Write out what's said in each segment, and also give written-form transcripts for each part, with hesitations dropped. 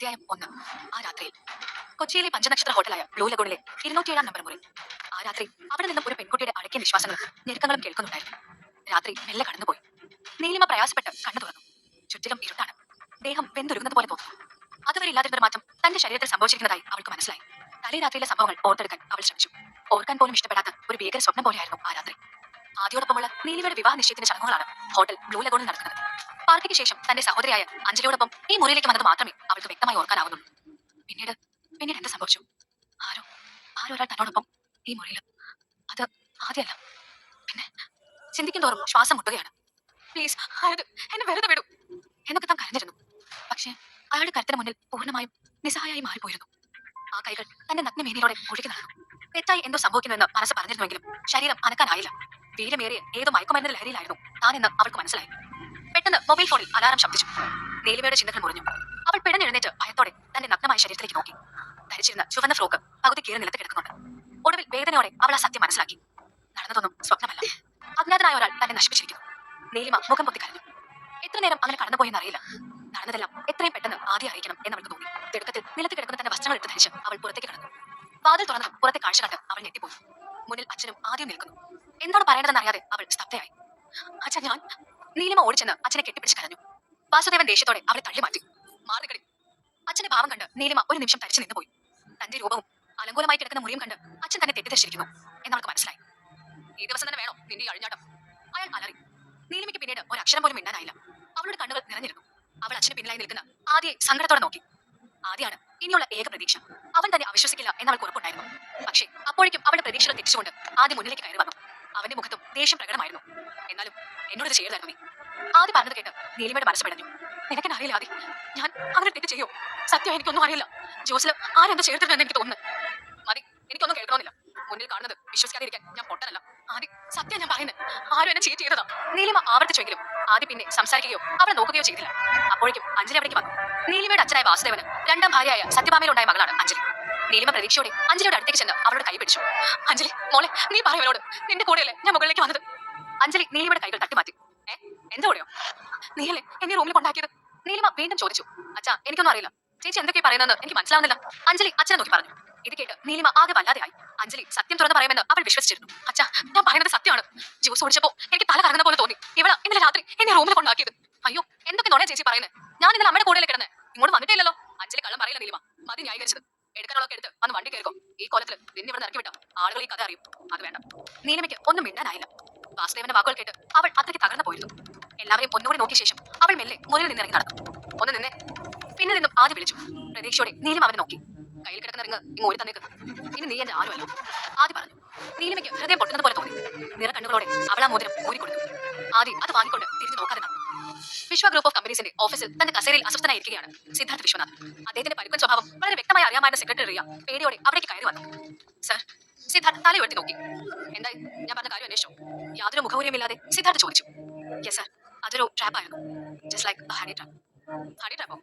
അധ്യായം 1. ആ രാത്രിയിൽ കൊച്ചിയിലെ പഞ്ചനക്ഷത്ര ഹോട്ടലായ ബ്ലൂ ലഗൂണിലെ 207 നമ്പർ മുറി. ആ രാത്രി അവിടെ നിന്നും ഒരു പെൺകുട്ടിയുടെ അടക്കിയ നിശ്വാസങ്ങളും ഞെരുക്കങ്ങളും കേൾക്കുന്നുണ്ടായിരുന്നു. രാത്രി മെല്ലെ കടന്നുപോയി. നീലിമ പ്രയാസപ്പെട്ട് കണ്ണു തുറന്നു. ചുറ്റിലും ഇരുട്ടാണ്. ദേഹം വെന്തുരുകുന്നത് പോലെ തോന്നുന്നു. അതുവരെ ഇല്ലാതിരുന്നൊരു മാറ്റം തന്റെ ശരീരത്തിൽ സംഭവിച്ചിരിക്കുന്നതായി അവൾക്ക് മനസ്സിലായി. തലേ രാത്രിയിലെ സംഭവങ്ങൾ ഓർത്തെടുക്കാൻ അവൾ ശ്രമിച്ചു. ഓർക്കാൻ പോലും ഇഷ്ടപ്പെടാത്ത ഒരു ഭീകര സ്വപ്നം പോലെയായിരുന്നു ആ രാത്രി. ആദ്യോടൊപ്പമുള്ള നീലിമയുടെ വിവാഹ നിശ്ചയത്തിന്റെ ചടങ്ങുകളാണ് ഹോട്ടൽ ബ്ലൂ ലഗൂണിൽ നടക്കുന്നത്. പാർട്ടിക്ക് ശേഷം തന്റെ സഹോദരിയായ അഞ്ജലിയോടൊപ്പം ഈ മുറിയിലേക്ക് വന്നത് മാത്രമേ അവൾക്ക് വ്യക്തമായി ഓർക്കാനാവുന്നുള്ളൂ. പിന്നീട് എന്ത് സംഭവിച്ചു? ആരോ ഒരാൾ തന്നോടൊപ്പം ഈ മുറിയിൽ. അത് ആദ്യമല്ല, പിന്നെ ചിന്തിക്കും തോറും ശ്വാസം മുട്ടുകയാണ്. പ്ലീസ് അയാൾ എന്നെ വെറുതെ വിടൂ എന്നൊക്കെ താൻ കരഞ്ഞിരുന്നു. പക്ഷേ അയാളുടെ കരുത്തിന് മുന്നിൽ പൂർണ്ണമായും നിസ്സഹായമായി മാറിപ്പോയിരുന്നു. ആ കൈകൾ തന്റെ നഗ്നമേനിയിലൂടെ ഒഴുകി നടന്നു. തെറ്റായി എന്തോ സംഭവിക്കുന്നുവെന്ന് മനസ്സ് പറഞ്ഞിരുന്നുവെങ്കിലും ശരീരം അനക്കാനായില്ല. വീരമേറിയ ഏതോ മയക്കുമരുന്നിന്റെ ലഹരിയിലായിരുന്നു താനെന്ന് അവൾക്ക് മനസ്സിലായി. പെട്ടെന്ന് മൊബൈൽ ഫോണിൽ അലാറം ശബ്ദിച്ചു. നീലിമയുടെ ചിന്തകൾ മുറിഞ്ഞു. അവൾ പിടഞ്ഞെഴുന്നേറ്റ് ഭയത്തോടെ തന്റെ നഗ്നമായ ശരീരത്തിലേക്ക് നോക്കി. ധരിച്ചിരുന്ന ചുവന്ന ഫ്രോക്ക് പകുതി കീറി നിലത്ത് കിടക്കുന്നുണ്ട്. ഒടുവിൽ വേദനയോടെ അവൾ ആ സത്യം മനസ്സിലാക്കി. നടന്നതൊന്നും സ്വപ്നമല്ല. അജ്ഞാതനായ ഒരാൾ തന്നെ നശിപ്പിച്ചിരിക്കുന്നു. നീലിമ മുഖം പൊത്തി കരഞ്ഞു. എത്ര നേരം അങ്ങനെ കടന്നുപോയെന്ന് അറിയില്ല. നടന്നതെല്ലാം എത്രയും പെട്ടെന്ന് ആദ്യം അറിയിക്കണം എന്നവൾക്ക് തോന്നി. തിടുക്കത്തിൽ നിലത്ത് കിടക്കുന്ന തന്റെ വസ്ത്രങ്ങൾ എടുത്ത് ധരിച്ച് അവൾ പുറത്തേക്ക് കടന്നു. വാതിൽ തുറന്നതും പുറത്തെ കാഴ്ച കണ്ട് അവൾ ഞെട്ടിപ്പോയി. മുന്നിൽ അച്ഛനും ആദ്യം നിൽക്കുന്നു. എന്താണ് പറയേണ്ടതെന്ന് അറിയാതെ അവൾ സ്തബ്ധയായി. അച്ഛൻ, ഞാൻ... നീലിമ ഓടിച്ചെന്ന് അച്ഛനെ കെട്ടിപ്പിടിച്ച് കരഞ്ഞു. വാസുദേവൻ ദേഷ്യത്തോടെ അവളെ തള്ളി മാറ്റി. മാറിക്കടി. അച്ഛന്റെ ഭാവം കണ്ട് നീലിമ ഒരു നിമിഷം തരിച്ചു നിന്നുപോയി. തന്റെ രൂപവും അലങ്കോലമായി കിടക്കുന്ന മുറിയും കണ്ട് അച്ഛൻ തന്നെ തെറ്റിദ്ധരിച്ചിരിക്കുന്നു എന്നവൾക്ക് മനസ്സിലായി. ഈ ദിവസം തന്നെ വേണോ നിന്റെ അഴിഞ്ഞാട്ടം? അയാൾ അലറി. നീലിമയ്ക്ക് പിന്നീട് ഒരക്ഷരം പോലും മിണ്ടാനായില്ല. അവളുടെ കണ്ണുകൾ നിറഞ്ഞിരുന്നു. അവൾ അച്ഛന് പിന്നിലായി നിൽക്കുന്ന ആദ്യ സങ്കടത്തോടെ നോക്കി. ആദ്യമാണ് ഇനിയുള്ള ഏക പ്രതീക്ഷ. അവൻ തന്നെ അവിശ്വസിക്കില്ല എന്നവൾക്ക് ഉറപ്പുണ്ടായിരുന്നു. പക്ഷേ അപ്പോഴേക്കും അവളുടെ പ്രതീക്ഷകൾ തെറ്റിച്ചുകൊണ്ട് ആദ്യം മുന്നിലേക്ക് കയറി വന്നു. അവന്റെ മുഖത്തും ദേഷ്യം പ്രകടമായിരുന്നു. എന്നാലും എന്നോട് ഇത് ചെയ്യരുതായിരുന്നു നീ. ആദ്യം പറഞ്ഞത് കേട്ട് നീലിമയുടെ മനസ്സ് പിടഞ്ഞു. നിനക്കെന്നെ അറിയില്ല ആദ്യം, ഞാൻ അവരെ തെറ്റ് ചെയ്യോ? സത്യം എനിക്കൊന്നും അറിയില്ല. ജോസിൽ ആരെന്താ ചേർത്തിരുന്നെന്ന് എനിക്ക് തോന്നുന്നു. മതി, എനിക്കൊന്നും കേൾക്കണമെന്നില്ല. മുന്നിൽ കാണുന്നത് വിശ്വസിക്കാതിരിക്കാൻ ഞാൻ പൊട്ടനല്ല. ആദ്യം സത്യം ഞാൻ പറയുന്നത്, ആരും എന്നെ ചീറ്റ് ചെയ്തതാ. നീലിമ ആവർത്തിച്ചെങ്കിലും ആദ്യം പിന്നെ സംസാരിക്കുകയോ അവളെ നോക്കുകയോ ചെയ്തില്ല. അപ്പോഴേക്കും അഞ്ജലി അവിടേക്ക് വന്നു. നീലിമയുടെ അച്ഛനായ വാസുദേവന് രണ്ടാം ഭാര്യയായ സത്യഭാമയിലുണ്ടായ മകളാണ് അഞ്ജലി. നീലിമ പ്രതീക്ഷയോടെ അഞ്ജലിയുടെ അടുത്തേക്ക് ചെന്ന് അവളുടെ കൈ പിടിച്ചു. അഞ്ജലി മോളെ, നീ പറയുന്നവരോട് നിന്റെ കൂടെയല്ലേ ഞാൻ മുകളിലേക്ക് വന്നത്? അഞ്ജലി നീലിമയുടെ കൈകൾ തട്ടിമാറ്റി. എന്താ കൂടെയോ? നീയല്ലേ എന്നെ റൂമിൽ കൊണ്ടാക്കിയത്? നീലിമ വീണ്ടും ചോദിച്ചു. അച്ഛാ, എനിക്കൊന്നും അറിയില്ല. ചേച്ചി എന്തൊക്കെ പറയുന്നതെന്ന് എനിക്ക് മനസ്സിലാവുന്നില്ല. അഞ്ജലി അച്ഛനെ നോക്കി പറഞ്ഞു. ഇത് കേട്ട് നീലിമ ആകെ വല്ലാതെയായി. അഞ്ജലി സത്യം തുറന്ന് പറയുമെന്ന് അവൾ വിശ്വസിച്ചിരുന്നു. അച്ഛാ, ഞാൻ പറയുന്നത് സത്യമാണ്. ജ്യൂസ് കുടിച്ചപ്പോ എനിക്ക് തല കറങ്ങുന്ന പോലെ തോന്നി. ഇന്നലെ രാത്രി എന്നെ റൂമിൽ കൊണ്ടാക്കിയത്. അയ്യോ, എന്തൊക്കെ നോണേ ചേച്ചി പറയുന്നത്? ഞാൻ ഇന്നലെ അമ്മയുടെ കൂടെ കിടന്നേ, ഇങ്ങോട്ട് വന്നിട്ടില്ലല്ലോ. അഞ്ജലി കള്ളം പറയില്ല നീലിമ. മതി ന്യായീകരിച്ചത്. എടുക്കാനുള്ളതൊക്കെ എടുത്ത് വന്ന് വണ്ടി കയറിക്കോ. ഈ കോലത്തിൽ നിന്നെ ഇവിടെ ഇറക്കി വിട്ട ആളുകൾ ഈ കഥ അറിയും. അത് വേണ്ട. നീലിമയ്ക്ക് ഒന്നും മിണ്ടാനായില്ല. വാസുദേവന്റെ വാക്കുകൾ കേട്ട് അവൾ അത്രയ്ക്ക് തകർന്നു പോയിരുന്നു. എല്ലാവരെയും ഒന്നുകൂടി നോക്കിയ ശേഷം അവൾ മെല്ലെ മുറിയിൽ നിന്ന് ഇറങ്ങി നടന്നു. ഒന്ന് നിന്നെ. പിന്നെ നിന്നും ആദ്യം വിളിച്ചു. പ്രതീക്ഷയോടെ നീലിമ അവനെ നോക്കി. കയ്യിൽ കിടക്കുന്ന റിങ് ഇങ്ങ് ഓടി തന്നേക്ക്. ഇനി നീ എന്റെ ആരുമല്ലോ. ആദ്യം പറഞ്ഞു. നീലിമയ്ക്ക് ഹൃദയം പൊട്ടുന്നത് പോലെ തോന്നി. നിറ കണ്ണുകളോടെ അവൾ ആ മോതിരം ഊരിക്കൊടുത്തു. ആദ്യം അത് വാങ്ങിക്കൊണ്ട് തിരിഞ്ഞു നോക്കാതെ നടന്നു. വിശ്വ ഗ്രൂപ്പ് ഓഫ് കമ്പനീസിന്റെ ഓഫീസിൽ തന്റെ കസേരയിൽ അസ്വസ്ഥനായിരിക്കുകയാണ് സിദ്ധാർത്ഥ് വിശ്വനാഥ്. അദ്ദേഹത്തിന്റെ പരുക്കൻ സ്വഭാവം വളരെ വ്യക്തമായി അറിയാമായിരുന്ന സെക്രട്ടറി റിയ പേടിയോടെ അവിടേക്ക് കയറി വന്നു. സർ. സിദ്ധാർത്ഥ് തല ഉയർത്തി നോക്കി. എന്തായി, ഞാൻ പറഞ്ഞ കാര്യം അന്വേഷിച്ചോ? യാതൊരു മുഖവൂര്യമില്ലാതെ സിദ്ധാർത്ഥ് ചോദിച്ചു. യെസ് സർ, അതൊരു ട്രാപ്പായിരുന്നു. Just like honey trap. Honey ട്രാപ്പോ?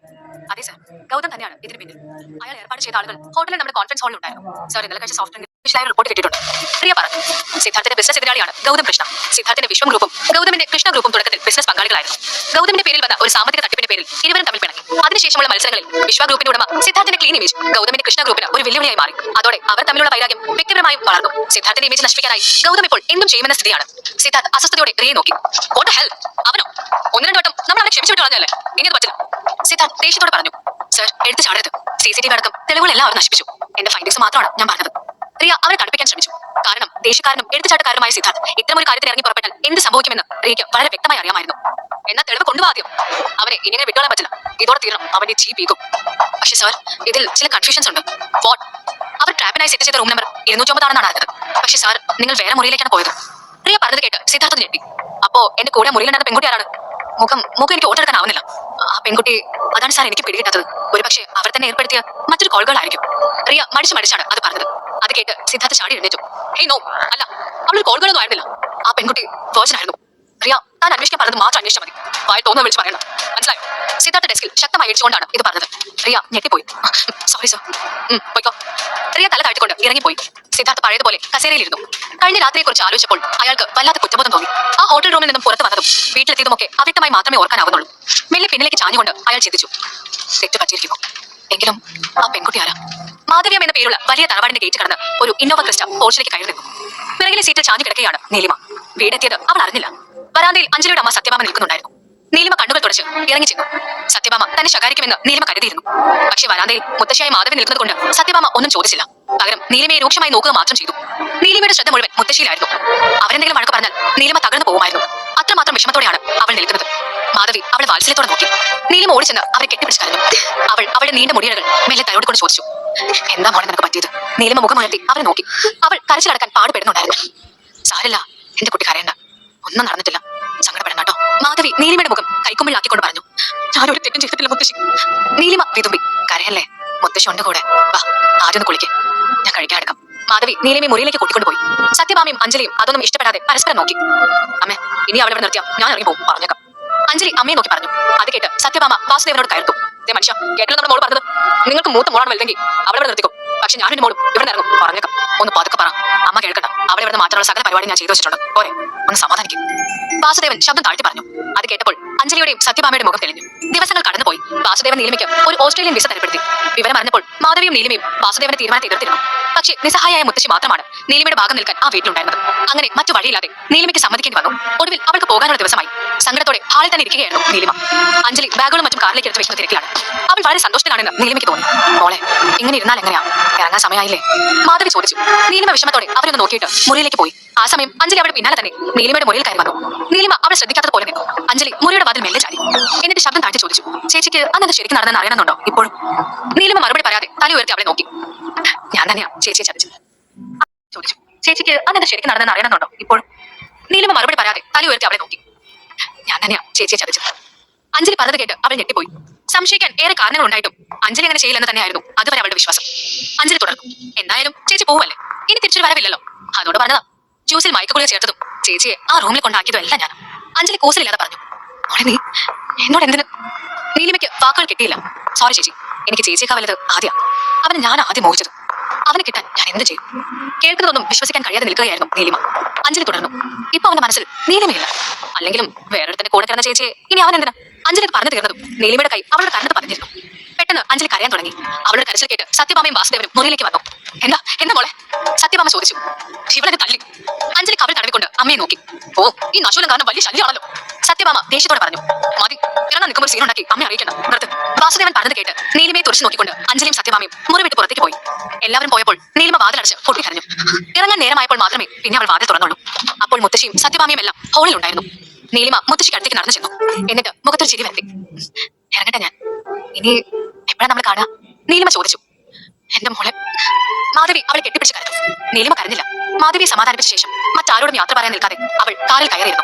അതെ സർ, ഗൗതം തന്നെയാണ് ഇതിന് പിന്നിൽ. അയാൾ ഏർപ്പാട് ചെയ്ത ആളുകൾ ഹോട്ടലിൽ നമ്മുടെ കോൺഫറൻസ് ഹാളിൽ ഉണ്ടായിരുന്നു. സർ, ഇന്നലെ കഴിച്ച സോഫ്റ്റ് റിപ്പോർട്ട് കിട്ടിയിട്ടുണ്ട്. പ്രിയ പറഞ്ഞു. സിദ്ധാർത്ഥിന്റെ ബിസിനസ് എതിരാളിയാണ് ഗൗതം കൃഷ്ണ. സിദ്ധാർത്ഥിന്റെ വിശ്വം ഗ്രൂപ്പും ഗൗതമിന്റെ കൃഷ്ണ ഗ്രൂപ്പും തുടക്കത്തിൽ ബിസിനസ് പങ്കാളികളായിരുന്നു. ഗൗതമിന്റെ പേരിൽ വന്ന ഒരു സാമ്പത്തിക തട്ടിപ്പിന്റെ പേരിൽ ഇരുവരും തമ്മിൽ പിണങ്ങി. അതിനുശേഷമുള്ള മത്സരങ്ങളിൽ വിശ്വ ഗ്രൂപ്പിന്റെ ഉടമ സിദ്ധാർത്ഥിന്റെ ക്ലീൻ ഇമേജ് ഗൗതമിന്റെ കൃഷ്ണ ഗ്രൂപ്പിന് ഒരു വെല്ലുവിളിയായി മാറി. അതോടെ അവർ തമ്മിലുള്ള വൈരാഗ്യം വ്യക്തിപരമായും വളർന്നു. സിദ്ധാർത്ഥിന്റെ ഇമേജ് നശിപ്പിക്കാനായി ഗൗതം ഇപ്പോൾ എന്തും ചെയ്യുമെന്ന സ്ഥിതിയാണ്. സിദ്ധാർത്ഥ് അസ്വസ്ഥതയോടെ റിയെ നോക്കി. What the hell? അവനോ? ഒന്ന് രണ്ട് വട്ടം നമ്മൾ അവനെ ക്ഷമിച്ചു വിട്ട് കളഞ്ഞല്ലേ, ഇനി അത് പറ്റില്ല. സിദ്ധാർത്ഥ് ദേഷ്യത്തോടെ പറഞ്ഞു. സർ, എടുത്ത് ചാടരുത്. CCTV അടക്കം തെളിവുകളെല്ലാം അവർ നശിപ്പിച്ചു. എന്റെ ഫൈൻഡിങ്സ് മാത്രമാണ് ഞാൻ പറഞ്ഞത്. റിയ അവരെ തടുപ്പിക്കാൻ ശ്രമിച്ചു. കാരണം ദേഷ്യക്കാരനും എടുത്തുചാട്ടക്കാരനുമായ സിദ്ധാർത്ഥ് ഇത്തരമൊരു കാര്യത്തിന് ഇറങ്ങി പുറപ്പെട്ടാൽ എന്ത് സംഭവിക്കുമെന്ന് റിയയ്ക്ക് വളരെ വ്യക്തമായി അറിയാമായിരുന്നു. എന്നാൽ തെളിവ് കൊണ്ടുപോകാം ആദ്യം. അവരെ ഇങ്ങനെ വിട്ടോളാൻ പറ്റില്ല. ഇതോടെ തീരണം അവന്റെ ജീപ്പ് ഈഗോ. പക്ഷേ സാർ, ഇതിൽ ചില കൺഫ്യൂഷൻസ് ഉണ്ട്. വാട്ട്? അവർ ട്രാപ്പിനായി സെറ്റ് ചെയ്ത റൂം നമ്പർ 209 ആണെന്നാണ് അറിഞ്ഞത്. പക്ഷേ സാർ, നിങ്ങൾ വേറെ മുറിയിലേക്കാണ് പോയത്. റിയ പറഞ്ഞത് കേട്ട് സിദ്ധാർത്ഥ് ഞെട്ടി. അപ്പോ എന്റെ കൂടെ മുറിയിലുണ്ടായിരുന്ന പെൺകുട്ടി ആരാണ്? മുഖം എനിക്ക് ഓർത്തെടുക്കാനാവുന്നില്ല. ആ പെൺകുട്ടി, അതാണ് സാർ എനിക്ക് പിടികിട്ടാത്തത്. ഒരുപക്ഷെ അവർ തന്നെ ഏർപ്പെടുത്തിയ മറ്റൊരു കോളുകളായിരിക്കും. റിയ മടിച്ചാണ് അത് പറഞ്ഞത്. അത് കേട്ട് സിദ്ധാർത്ഥ് ചാടി എഴുന്നേറ്റു. ഹേയ് നോ, അല്ല, അവളൊരു കോളുകളൊന്നും ആയിരുന്നില്ല. ആ പെൺകുട്ടി വേർജിൻ ആയിരുന്നു. റിയ, താൻ അന്വേഷിക്കാൻ പറഞ്ഞത് മാത്രം അന്വേഷിച്ചാൽ മതി. വായ തോന്നുന്ന വിളിച്ച് പറയണം, മനസ്സിലായോ? സിദ്ധാർത്ഥ ഡെസ്കിൽ ശക്തമായി ഇടിച്ചുകൊണ്ടാണ് ഇത് പറഞ്ഞത്. റിയ ഞെട്ടിപ്പോയി. Sorry sir. പോയിക്കോ. റിയ തല താഴ്ത്തിക്കൊണ്ട് ഇറങ്ങിപ്പോയി. സിദ്ധാർത്ഥ് പഴയതുപോലെ കസേരയിലിരുന്നു. കഴിഞ്ഞ രാത്രിയെക്കുറിച്ച് ആലോചിച്ചപ്പോൾ അയാൾക്ക് വല്ലാത്ത കുറ്റബോധം തോന്നി. ആ ഹോട്ടൽ റൂമിൽ നിന്നും പുറത്തു വന്നതും വീട്ടിലെത്തിയതുമൊക്കെ അവ്യക്തമായി മാത്രമേ ഓർക്കാനാവുന്നുള്ളൂ. മെല്ലെ പിന്നിലേക്ക് ചാഞ്ഞുകൊണ്ട് അയാൾ ചിന്തിച്ചു. തെറ്റ് പറ്റിയിരിക്കുന്നു. എങ്കിലും ആ പെൺകുട്ടി ആരാ? മാധവിയം എന്ന പേരുള്ള വലിയ തറവാടിന്റെ ഗേറ്റ് കടന്ന് ഒരു ഇന്നോവ ക്രിസ്റ്റ പോർച്ചിലേക്ക് കയറി നിന്നു. പിറകിലെ സീറ്റിൽ ചാഞ്ഞു കിടക്കുകയാണ് നീലിമ. വീടെത്തിയത് അവൾ അറിഞ്ഞില്ല. വരാന്തയിൽ അഞ്ജലിയുടെ അമ്മ സത്യഭാമ നിൽക്കുന്നുണ്ടായിരുന്നു. നീലിമ കണ്ണുകൾ തുടച്ച് ഇറങ്ങി ചെന്നു. സത്യഭാമ തന്നെ ശകാരിക്കുമെന്ന് നീലിമ കരുതിയിരുന്നു. പക്ഷേ വരാന്തയിൽ മുത്തശ്ശിയായ മാധവി നിൽക്കുന്നത് കൊണ്ട് സത്യഭാമ ഒന്നും ചോദിച്ചില്ല. പകരം നീലിമയെ രൂക്ഷമായി നോക്കുക മാത്രം ചെയ്തു. നീലിമയുടെ ശ്രദ്ധ മുഴുവൻ മുത്തശ്ശിയിലായിരുന്നു. അവരെന്തെങ്കിലും വഴക്ക് പറഞ്ഞാൽ നീലിമ തകർന്നു പോകുമായിരുന്നു. അത്രമാത്രം വിഷമത്തോടെയാണ് അവൾ നിൽക്കുന്നത്. മാധവി അവളെ വാത്സല്യത്തോടെ നോക്കി. നീലിമ ഓടിച്ചെന്ന് അവരെ കെട്ടിപ്പിടിച്ച് കരഞ്ഞു. അവൾ അവളുടെ നീണ്ട മുടിയഴകൾ മെല്ലെ തലോട് കൊണ്ട് ചോദിച്ചു, എന്താ മോളെ നിനക്ക് പറ്റിയത്? നീലിമ മുഖമുയർത്തി അവരെ നോക്കി. അവൾ കരച്ചിലടക്കാൻ പാടുപെടുന്നുണ്ടായിരുന്നു. സാരില്ല, എന്റെ കുട്ടി കരയണ്ട, ഒന്നും നടന്നിട്ടില്ല, സങ്കടപ്പെടണ്ട കേട്ടോ. മാധവി നീലിമയുടെ മുഖം കൈക്കുമ്പിളാക്കിക്കൊണ്ട് പറഞ്ഞു, ഞാനൊരു തെറ്റും ചെയ്തിട്ടില്ല മുത്തശ്ശി. നീലിമ വിതുമ്പി, കരയല്ലേ, മുത്തശ്ശി ഉണ്ട് കൂടെ, വാ ആദ്യം ഒന്ന് കുളിക്ക്, ഞാൻ കഴിക്കാൻ എടുക്കാം. മാധവി നീലിമയെ മുറിയിലേക്ക് കൂട്ടിക്കൊണ്ടുപോയി. സത്യഭാമയും അഞ്ജലിയും അതൊന്നും ഇഷ്ടപ്പെടാതെ പരസ്പരം നോക്കി. അമ്മേ, ഇനി അവളിവിടെ നിർത്തിയാ ഞാൻ ഇറങ്ങി പോകും, പറഞ്ഞേക്കാം. അഞ്ജലി അമ്മയെ നോക്കി പറഞ്ഞു. അത് കേട്ട് സത്യഭാമ വാസുദേവനോട് കയർത്തു. മനുഷ്യ, കേട്ടല്ലോ നമ്മുടെ മോള് പറഞ്ഞത്, നിങ്ങൾക്ക് മൂത്ത മോളാണ് വലുതെങ്കിൽ അവളെ നിർത്തിക്കും, പക്ഷെ ഞാനും മോളും ഇവിടെ ഇറങ്ങും, പറഞ്ഞേക്കാം. ഒന്ന് പതുക്കെ പറ, അമ്മ കേൾക്കണ്ട. അവളെ ഇവിടെ മാറ്റാനുള്ള സകല പരിപാടി ഞാൻ ചെയ്തു വെച്ചിട്ടുണ്ട്, പോരെ, ഒന്ന് സമാധാനിക്കും. വാസുദേവൻ ശബ്ദം താഴ്ത്തി പറഞ്ഞു. അത് കേട്ടപ്പോൾ അഞ്ജലിയുടെയും സത്യഭാമയുടെ മുഖം തെളിഞ്ഞു. ദിവസങ്ങൾ കടന്നുപോയി. വാസുദേവൻ നീലിമയ്ക്ക് ഒരു ഓസ്ട്രേലിയൻ വിസ തരപ്പെടുത്തി. വിവരം അറിഞ്ഞപ്പോൾ മാധവിയും നീലിമയും വാസുദേവന്റെ തീരുമാനത്തെ എതിർത്തിരുന്നു. പക്ഷേ നിസ്സഹായായ മുത്തശ്ശി മാത്രമാണ് നീലിമയുടെ ഭാഗം നിൽക്കാൻ ആ വീട്ടിലുണ്ടായിരുന്നത്. അങ്ങനെ മറ്റു വഴിയില്ലാതെ നീലിമയ്ക്ക് സമ്മതിക്കേണ്ടി വന്നു. ഒടുവിൽ അവൾക്ക് പോകാനുള്ള ദിവസമായി. സങ്കടത്തോടെ ഹാളിൽ തന്നെ ഇരിക്കുകയായിരുന്നു നീലിമ. അഞ്ജലി ബാഗുകളും മറ്റും കാറിലേക്ക് എടുത്ത് വെക്കുന്ന തിരക്കിലാണ്. അവൾ വളരെ സന്തോഷത്തിലാണെന്ന് നീലിമയ്ക്ക് തോന്നി. മോളെ, ഇങ്ങനെ ഇരുന്നാൽ എങ്ങനെയാ, ഇറങ്ങാൻ സമയമായില്ലേ? മാധവി ചോദിച്ചു. നീലിമ വിഷമത്തോടെ അവരൊന്ന് നോക്കിയിട്ട് മുറിയിലേക്ക് പോയി. ആ സമയം അഞ്ജലി അവരുടെ പിന്നാലെ തന്നെ നീലിമയുടെ മുറിയിൽ കയറി വന്നു. നീലിമ അവൾ ശ്രദ്ധിക്കാത്തത് പോലെ നിന്നു. അഞ്ജലി മുറിയുടെ വാതിൽ മെല്ലെ ചാടി. എന്നിട്ട് ശബ്ദം താഴ്ത്തി ചോദിച്ചു, ചേച്ചിക്ക് അന്നത് ശരിക്കും നടന്നെന്ന് അറിയണമെന്നുണ്ടോ ഇപ്പോഴും? നീലിമ മറുപടി പറയാതെ തല ഉയർത്തി അവളെ നോക്കി. ഞാൻ തന്നെയാ ചേച്ചിയെ ചതിച്ചത് ചോദിച്ചു. ചേച്ചിക്ക് അന്നത് ശരിക്കും നടന്നെന്ന് അറിയണമെന്നുണ്ടോ ഇപ്പോഴും? നീലിമ മറുപടി പറയാതെ തല ഉയർത്തി അവളെ നോക്കി. ഞാൻ തന്നെയാ ചേച്ചിയെ ചതിച്ചത്. അഞ്ജലി പറഞ്ഞത് കേട്ട് അവൾ ഞെട്ടിപ്പോയി. സംശയിക്കാൻ ഏറെ കാരണങ്ങൾ ഉണ്ടായിട്ടും അഞ്ജലി അങ്ങനെ ചെയ്യില്ലെന്ന് തന്നെയായിരുന്നു അതുവരെ അവളുടെ വിശ്വാസം. അഞ്ജലി തുടർന്നു, എന്തായാലും ചേച്ചി പോവല്ലേ, ഇനി തിരിച്ചൊരു വരവില്ലല്ലോ, അതോട് പറഞ്ഞതാ. ജ്യൂസിൽ മയക്കുകുളിയെ ചേർത്തതും ചേച്ചിയെ ആ റൂമിൽ കൊണ്ടാക്കിയതും എല്ലാം ഞാൻ. അഞ്ജലി കൂസലില്ലാതെ പറഞ്ഞു. മോളെ, നീ എന്നോട് എന്തിന്? നീലിമയ്ക്ക് വാക്കുകൾ കിട്ടിയില്ല. സോറി ചേച്ചി, എനിക്ക് ചേച്ചിയേക്കാൾ വലുത് ആദ്യ. അവന് ഞാൻ ആദ്യം മോഹിച്ചത്. അവനെ കിട്ടാൻ ഞാൻ എന്ത് ചെയ്യും? കേൾക്കുന്നതൊന്നും വിശ്വസിക്കാൻ കഴിയാതെ നിൽക്കുകയായിരുന്നു നീലിമ. അഞ്ജലി തുടർന്നു, ഇപ്പൊ അവന്റെ മനസ്സിൽ നീലിമയില്ല. അല്ലെങ്കിലും വേറൊരുത്തന്റെ കൂടെ കിടന്ന ചേച്ചിയെ ഇനി അവൻ എന്തിനാ? അഞ്ജലി പറഞ്ഞു തീർന്നതും നീലിമയുടെ കൈ അവളുടെ കരണ്ട് പറഞ്ഞിരുന്നു. പെട്ടെന്ന് അഞ്ജലി കരയാൻ തുടങ്ങി. അവളുടെ കരച്ചിൽ കേട്ട് സത്യഭാമയും വാസുദേവനും മുറിയിലേക്ക് വന്നു. എന്താ എന്താ മോളെ? സത്യഭാമ ചോദിച്ചു. ശിവനത് തല്ലി. അഞ്ജലി കവൾ തടവിക്കൊണ്ട് അമ്മയെ നോക്കി. ഓ, ഈ നശൂലം കാരണം വലിയ ശല്യമാണല്ലോ. സത്യഭാമ ദേഷ്യത്തോടെ പറഞ്ഞു. മതി, ഇറങ്ങാൻ നിൽക്കുമ്പോൾ സീനുണ്ടാക്കി അമ്മയെ അറിയിക്കണം, നിർത്ത്. വാസുദേവൻ പറഞ്ഞത് കേട്ട് നീലിമയെ തുറച്ചു നോക്കിക്കൊണ്ട് അഞ്ജലിയും സത്യഭാമയും മുറി വിട്ട് പുറത്തേക്ക് പോയി. എല്ലാവരും പോയപ്പോൾ നീലിമ വാതിലടച്ച് പൊട്ടിക്കരഞ്ഞു. ഇറങ്ങാൻ നേരമായപ്പോൾ മാത്രമേ പിന്നെ അവൾ വാതിൽ തുറന്നുള്ളൂ. അപ്പോൾ മുത്തശ്ശിയും സത്യഭാമയും എല്ലാം ഹോളിൽ ഉണ്ടായിരുന്നു. നീലിമ മുത്തശ്ശിക്ക് അടുത്തേക്ക് നടന്നു ചെന്നു. എന്നിട്ട് മുഖത്തൊരു ചിരി വരുത്തി. ഇറങ്ങട്ടെ ഞാൻ, ഇനി എപ്പോഴാണ് നമ്മൾ കാണുക? നീലിമ ചോദിച്ചു. എന്റെ മോളെ. മാധവി അവളെ കെട്ടിപ്പിടിച്ച് കരഞ്ഞു. നീലിമ കരഞ്ഞില്ല. മാധവിയെ സമാധാനിപ്പിച്ച ശേഷം മറ്റാരോടും യാത്ര പറയാൻ നിൽക്കാതെ അവൾ കാറിൽ കയറിയിരുന്നു.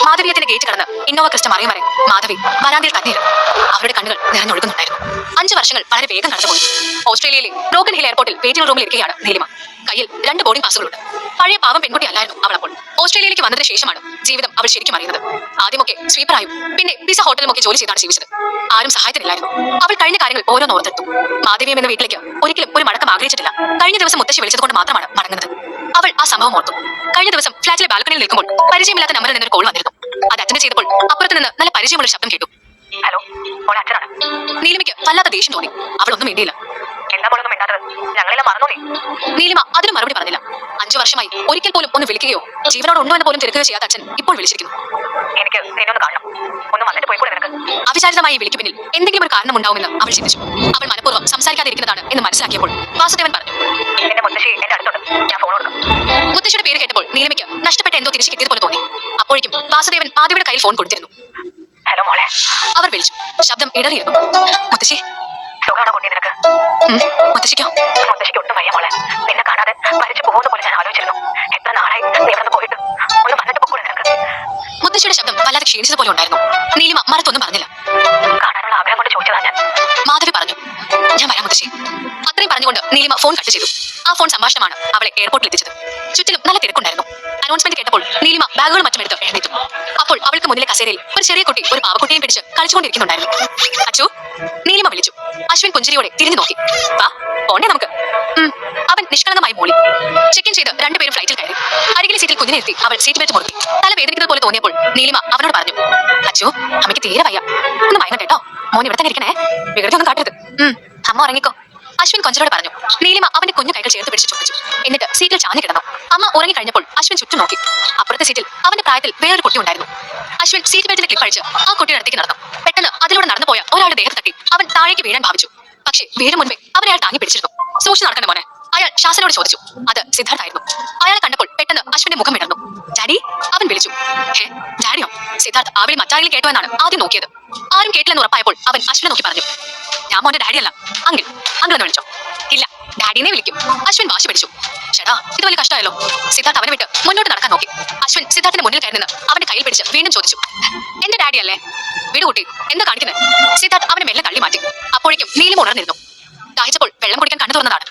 മാധവിയത്തിന്റെ ഗേറ്റ് കടന്ന് ഇന്നോവ ക്രിസ്റ്റ മറിയും വരെ മാധവി വരാന്തയിൽ തന്നെയിരുന്നു. അവരുടെ കണ്ണുകൾ നിറഞ്ഞൊഴുകുന്നുണ്ടായിരുന്നു. 5 വർഷങ്ങൾ വളരെ വേഗം കടന്നുപോയി. ഓസ്ട്രേലിയയിലെ ബ്രോക്കൺ ഹിൽ എയർപോർട്ടിൽ വെയിറ്റിംഗ് റൂമിൽ ഇരിക്കുകയാണ് നീലിമ. കയ്യിൽ 2 ബോർഡിംഗ് പാസുകളുണ്ട്. പഴയ പാവം പെൺകുട്ടി അല്ലായിരുന്നു അവൾ അപ്പോൾ. ഓസ്ട്രേലിയയിലേക്ക് വന്നതിന് ശേഷമാണ് ജീവിതം അവൾ ശരിക്കും അറിയുന്നത്. ആദ്യമൊക്കെ സ്വീപ്പറായും പിന്നെ പിസ ഹോട്ടലിലുമൊക്കെ ജോലി ചെയ്താണ് ജീവിച്ചത്. ആരും സഹായത്തിനില്ലായിരുന്നു. അവൾ കഴിഞ്ഞ കാര്യങ്ങൾ ഓരോന്ന് ഓർത്തെടുത്തു. മാധവിയം എന്ന വീട്ടിലേക്ക് ഒരിക്കലും ഒരു മടക്കം ആഗ്രഹിച്ചിട്ടില്ല. കഴിഞ്ഞ ദിവസം മുത്തശ്ശി വിളിച്ചത് കൊണ്ട് മാത്രമാണ് മടങ്ങുന്നത്. അവൾ ആ സംഭവം ഓർത്തു. കഴിഞ്ഞ ദിവസം ഫ്ലാറ്റിലെ ബാൽക്കണിയിൽ നിൽക്കുമ്പോൾ പരിചയമില്ലാത്ത നമ്പറിൽ നിന്നൊരു കോൾ വന്നിരുന്നു. അത് അറ്റൻഡ് ചെയ്തപ്പോൾ അപ്പുറത്ത് നിന്ന് നല്ല പരിചയമുള്ള ശബ്ദം കേട്ടു. ഹലോ, മോളെ അച്ഛനാണ്. നീലിമയ്ക്ക് വല്ലാത്ത ദേഷ്യം തോന്നി. അവൾ ഒന്നും വേണ്ടിയില്ല. എന്താ മോളൊന്നും വേണ്ടാത്തത്? ഞങ്ങളെല്ലാം മറന്നോളി. നീലിമ അതിന് മറുപടി പറഞ്ഞില്ല. 5 വർഷമായി ഒരിക്കൽ പോലും ഒന്ന് വിളിക്കുകയോ ജീവനോട് ഉണ്ടോ എന്ന് പോലും തിരക്കുകയോ ചെയ്യാത്ത അച്ഛൻ ഇപ്പോൾ വിളിച്ചിരിക്കുന്നു. എനിക്ക് നിന്നെ ഒന്ന് കാണണം, ഒന്ന് വന്നിട്ട് പോയിക്കൂടെ നിനക്ക്? അവിചാരിതമായി വിളിക്ക് പിന്നിൽ എന്തെങ്കിലും ഒരു കാരണം ഉണ്ടാവുമെന്ന് അവൾ ചിന്തിച്ചു. അവൾ മനഃപൂർവ്വം സംസാരിക്കാതിരിക്കുന്നതാണ് എന്ന് മനസ്സിലാക്കിയപ്പോൾ വാസുദേവൻ പറഞ്ഞു, എന്റെ മുത്തശ്ശി എന്റെ അടുത്തുണ്ട്, ഞാൻ ഫോൺ കൊടുക്കാം. മുത്തശ്ശിയുടെ പേര് കേട്ടപ്പോൾ നീലിമയ്ക്ക് നഷ്ടപ്പെട്ട എന്തോ തിരിച്ചു കിട്ടിയതുപോലെ തോന്നി. അപ്പോഴേക്കും വാസുദേവൻ ആദ്യയുടെ കയ്യിൽ ഫോൺ കൊടുത്തിരുന്നു. ഹലോ മോളെ, അവർ വിളിച്ചു. ശബ്ദം ഇടറിയിരുന്നു. മുത്തശ്ശി, സുഖാണോ കുട്ടി നിനക്ക്? മുത്തശ്ശിക്കോ? മുത്തശ്ശിക്ക് ഒട്ടും വയ്യ മോളെ. നിന്നെ കാണാതെ മരിച്ചു പോകുന്ന പോലെ ഞാൻ ആലോചിച്ചിരുന്നു. എത്ര നാളായി നീ ഇവിടെ പോയിട്ട്, ഒന്ന് വന്നിട്ട് പൊക്കൂടെ നിനക്ക്? മുത്തശ്ശിയുടെ ശബ്ദം വല്ലാതെ ക്ഷീണിച്ചതുപോലെ ഉണ്ടായിരുന്നു. നീലിമ മറുത്തൊന്നും പറഞ്ഞില്ല. കാണാനുള്ള ആഗ്രഹം കൊണ്ട് ചോദിച്ചതാ ഞാൻ. മാധവി പറഞ്ഞു. ഞാൻ വരാം മുത്തശ്ശി. അത്രയും പറഞ്ഞുകൊണ്ട് നീലിമ ഫോൺ കട്ട് ചെയ്തു. ആ ഫോൺ സംഭാഷണമാണ് അവളെ എയർപോർട്ടിൽ എത്തിച്ചത്. ചുറ്റിലും നല്ല തിരക്കുണ്ടായിരുന്നു. അനൗൺസ്മെന്റ് കേട്ടപ്പോൾ നീലിമ ബാഗുകളും മറ്റും എടുത്ത് എഴുന്നേറ്റു. അപ്പോൾ അവൾക്ക് മുന്നിലെ കസേരയിൽ ഒരു ചെറിയ കുട്ടി ഒരു പാവക്കുട്ടിയെയും പിടിച്ച് കളിച്ചുകൊണ്ടിരിക്കുന്നുണ്ടായിരുന്നു. അച്ചു, നീലിമ വിളിച്ചു. അശ്വിൻ പുഞ്ചിരിയോടെ തിരിഞ്ഞു നോക്കി. വാ, പോണ്ടേ നമുക്ക്? അവൻ നിഷ്കളങ്കമായി മൂളി. ചെക്ക് ഇൻ ചെയ്ത് 2 പേരും ഫ്ലൈറ്റിൽ കയറി. അരികിലെ സീറ്റിൽ കുഞ്ഞിനെ എത്തി അവൾ സീറ്റ് ബെൽറ്റ് മുറുക്കി. തല വേദനിക്കുന്നത് പോലെ തോന്നിയപ്പോൾ നീലിമ അവനോട് പറഞ്ഞു. അച്ചു, അമ്മയ്ക്ക് തീരെ വയ്യ, ഒന്ന് മയങ്ങട്ടെ കേട്ടോ. മോൻ ഇവിടെ തന്നെ ഇരിക്കണേ, വികൃതി ഒന്നും കാട്ടരുത്. അമ്മ ഉറങ്ങിക്കോ. അശ്വിൻ കൊഞ്ചലോട് പറഞ്ഞു. നീലിമ അവന്റെ കുഞ്ഞു കൈകൾ ചേർത്ത് പിടിച്ച് ചുംബിച്ചു. എന്നിട്ട് സീറ്റിൽ ചാഞ്ഞു കിടന്നു. അമ്മ ഉറങ്ങിക്കഴിഞ്ഞപ്പോൾ അശ്വിൻ ചുറ്റും നോക്കി. അപ്പുറത്തെ സീറ്റിൽ അവന്റെ പ്രായത്തിൽ വേറൊരു കുട്ടി ഉണ്ടായിരുന്നു. അശ്വിൻ സീറ്റ് ബെൽറ്റിന്റെ ക്ലിപ്പ് അഴിച്ച് ആ കുട്ടിയുടെ അടുത്തേക്ക് നടന്നു. പെട്ടെന്ന് അതിലൂടെ നടന്നു പോയ ഒരാളുടെ ദേഹത്ത് തട്ടി അവൻ താഴേക്ക് വീഴാൻ ഭാവിച്ചു. പക്ഷേ വീഴും മുൻപേ അവനെ അയാൾ താങ്ങി പിടിച്ചിരുന്നു. സൂക്ഷിച്ച് നടക്കണ്ട മോനെ, അയാൾ ഷാസിനോട് ചോദിച്ചു. അത് സിദ്ധാർത്ഥായിരുന്നു. അയാളെ കണ്ടപ്പോൾ പെട്ടെന്ന് അശ്വിന്റെ മുഖം വിടർന്നു. ഡാഡി, അവൻ വിളിച്ചു. ഹേ, ഡാഡിയോ? സിദ്ധാർത്ഥ് ആ വിളി മറ്റാരെങ്കിലും കേട്ടോ എന്നാണ് ആദ്യം നോക്കിയത്. ആരും കേട്ടില്ലെന്ന് ഉറപ്പായപ്പോൾ അവൻ അശ്വിനെ നോക്കി പറഞ്ഞു. ഞാൻ മോന്റെ ഡാഡിയല്ല, അങ്കിൾ. അങ്കിൾ എന്ന് വിളിച്ചോ? ഇല്ല, ഡാഡിനെ വിളിക്കും. അശ്വിൻ വാശി പിടിച്ചു. ചേട്ടാ, ഇത് വലിയ കഷ്ടമായല്ലോ. സിദ്ധാർത്ഥ് അവനെ വിട്ട് മുന്നോട്ട് നടക്കാൻ നോക്കി. അശ്വിൻ സിദ്ധാർത്ഥിന്റെ മുന്നിൽ കയറി നിന്ന് അവന്റെ കയ്യിൽ പിടിച്ച് വീണ്ടും ചോദിച്ചു. എന്റെ ഡാഡി അല്ലേ? വീട് കൂട്ടി എന്താ കാണിക്കുന്നത്? സിദ്ധാർത്ഥ് അവനെ മെല്ലെ തള്ളി മാറ്റി. അപ്പോഴേക്കും നീലിമ ഉണർന്നിരുന്നു. ദാഹിച്ചപ്പോൾ വെള്ളം കുടിക്കാൻ കണ്ണു തുറന്നതാണ്.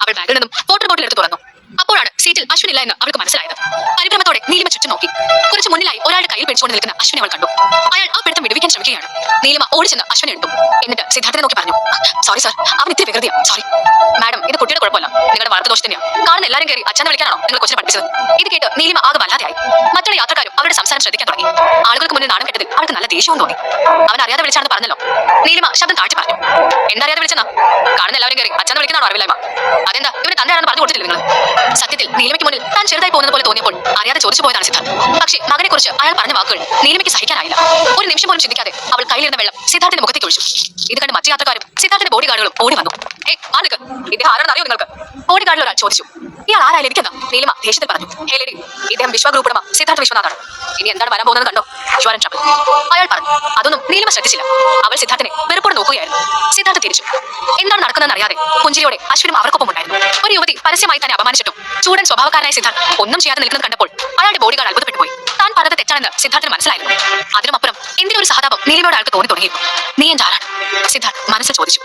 അവൾ ബാഗിൽ നിന്നും വാട്ടർ ബോട്ടിൽ എടുത്ത് തുറന്നു. അപ്പോഴാണ് സീറ്റിൽ അശ്വിൻ ഇല്ല എന്ന് അവൾക്ക് മനസ്സിലായത്. പരിഭ്രമത്തോടെ നീലിമ ചുറ്റും നോക്കി. കുറച്ച് മുന്നിലായി ഒരാളുടെ കയ്യിൽ പിടിച്ചുകൊണ്ട് നിൽക്കുന്ന അശ്വിനെ അവൾ കണ്ടു. അയാൾ ആ പിടുത്തം വിടുവിക്കാൻ ശ്രമിക്കുകയാണ്. നീലിമ ഓടിച്ചെന്ന് അശ്വിനെ എടുത്തു. എന്നിട്ട് സിദ്ധാർത്ഥിനെ നോക്കി പറഞ്ഞു. സോറി സാർ, അവൻ ഇത്തിരി വികൃതിയാ. സോറി മാഡം, ഇത് കുട്ടിയുടെ കുഴപ്പമില്ല, നിങ്ങളുടെ വളർത്തു ദോഷം തന്നെയാണ്. കാണുന്ന എല്ലാവരും കയറി അച്ഛനെ വിളിക്കാനാണോ നിങ്ങൾ കൊച്ചിനെ പഠിപ്പിച്ചത്? ഇത് കേട്ട് നീലിമ ആകെ വല്ലാതെയായി. മറ്റുള്ള യാത്രക്കാരും അവരുടെ സംസാരം ശ്രദ്ധിക്കാൻ തുടങ്ങി. ആളുകൾക്ക് മുന്നിൽ നാണം കെട്ടതിൽ അവൾക്ക് നല്ല ദേഷ്യവും തോന്നി. അവൻ അറിയാതെ വിളിച്ചാണെന്ന് പറഞ്ഞല്ലോ. നീലിമ ശബ്ദം താഴ്ത്തി പറഞ്ഞു. എന്തറിയാതെ വിളിച്ചെന്നാ? കാണുന്ന എല്ലാവരും കയറി അച്ഛനെ വിളിക്കാനാണോ അറിവില്ലായ്മ? അതെന്താ ഇവര് തന്നെയാണെന്ന് പറഞ്ഞു കൊടുത്തില്ല നിങ്ങൾ? സത്യത്തിൽ നീലിമയ്ക്ക് മുന്നിൽ താൻ ചെറുതായി പോകുന്നത് പോലെ തോന്നിയപ്പോൾ അറിയാതെ ചോദിച്ചു പോയതാണ് സിദ്ധാർത്ഥ്. പക്ഷേ മകനെ കുറിച്ച് അയാൾ പറഞ്ഞ വാക്കുകൾ നീലിമയ്ക്ക് സഹിക്കാനായില്ല. ഒരു നിമിഷം പോലും ചിന്തിക്കാതെ അവൾ കയ്യിലിരുന്ന വെള്ളം സിദ്ധാർത്ഥിന്റെ മുഖത്തേക്ക് ഒഴിച്ചു. ഇത് കണ്ട് മറ്റു യാത്രക്കാരും സിദ്ധാർത്ഥിന്റെ ബോഡി ഗാർഡുകളും ഓടി വന്നു. ആൾക്ക് ഇദ്ദേഹം ആരാണെന്ന് അറിയോ നിങ്ങൾക്ക്? ബോഡി ഗാർഡിൽ ഒരാൾ ചോദിച്ചു. ഇയാൾ ആരായാലും എനിക്കെന്താ? നീലിമ ദേഷ്യത്തിൽ പറഞ്ഞു. ഹേ ലേഡി, ഇദ്ദേഹം വിശ്വ ഗ്രൂപ്പ് ഉടമ സിദ്ധാർത്ഥ വിശ്വനാഥാണ്. ഇനി എന്താണ് വരാൻ പോകുന്നത് കണ്ടോ? Sure trouble. അയാൾ പറഞ്ഞു. അതൊന്നും നീലിമ ശ്രദ്ധിച്ചില്ല. അവൾ സിദ്ധാർത്ഥിനെ വെറുപ്പോടെ നോക്കുകയായിരുന്നു. സിദ്ധാർത്ഥ തിരിച്ചു. എന്താണ് നടക്കുന്നതെന്ന് അറിയാതെ പുഞ്ചിരിയോടെ അശ്വിനും അവർക്കൊപ്പം ഉണ്ടായിരുന്നു. ഒരു യുവതി പരസ്യമായി തന്നെ അപമാനിച്ചിട്ടും ചൂടൻ സ്വഭാവക്കാരനായ സിദ്ധാർത്ഥ് ഒന്നും ചെയ്യാതെ നിൽക്കുന്നത് കണ്ടപ്പോൾ അയാളുടെ ബോഡി ഗാർഡ് അത്ഭുതപ്പെട്ടു പോയി. താൻ പറഞ്ഞത് തെറ്റാണെന്ന് സിദ്ധാർത്ഥിന് മനസ്സിലായിരുന്നു. അതിനുമപ്പുറം എന്തിനൊരു സഹതാപം നീലിമയോട് അയാൾക്ക് തോന്നി തുടങ്ങിയിരുന്നു. നീ എന്താരാണ്? സിദ്ധാർത്ഥ് മനസ്സിൽ ചോദിച്ചു.